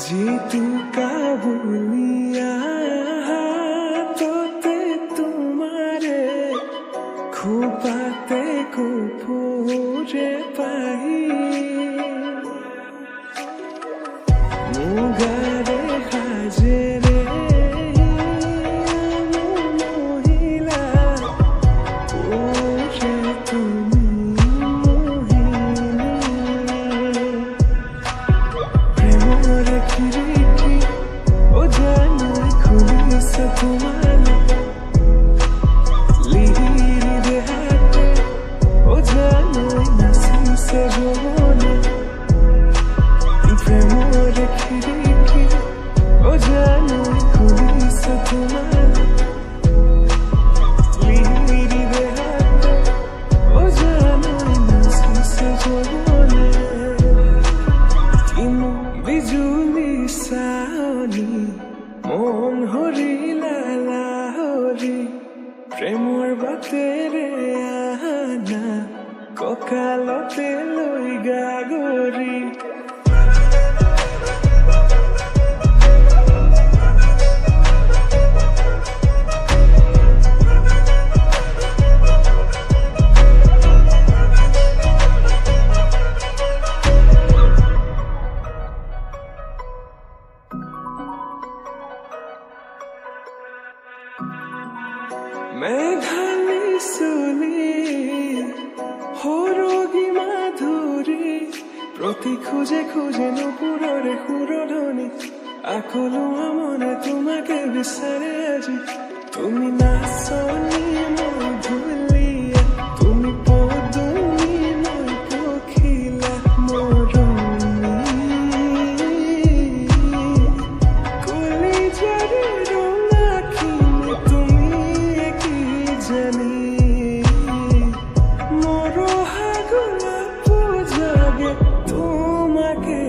जीतू काबुलिया तोते तुम्हारे खुपाते को पूरे पाही मुगारे हाजेरे मोहिला पूरे তুমি খিড়কি ও জানো খুলিছে তোমার লিহিরি দেহাতে ও জানো নাচিছে যৌবনে প্রেমর খিড়কি ও জানো খুলিছে তোমার লিহিরি দেহাতে ও জানো নাচিছে যৌবনে কিনো বিজুলি চাৱনি মন হৰিলা লাহৰি প্ৰেমৰ বাটেৰে আনা কঁকালতে লৈ গাগৰি মেঘালী চুলি সৰগী মাধুৰী প্ৰতি খোজে খোজে নুপুৰৰে সুৰধনি আকৌ লোৱা মনে তোমাকে বিচাৰে আজি তুমি নাচনি মই ধুলীয়া তুমি পদুমী মই পখিলা মৰমী কলিজাৰে ৰঙাখিনি তুমি কি জানি মৰহা গোলাপ জাগে তোমাকে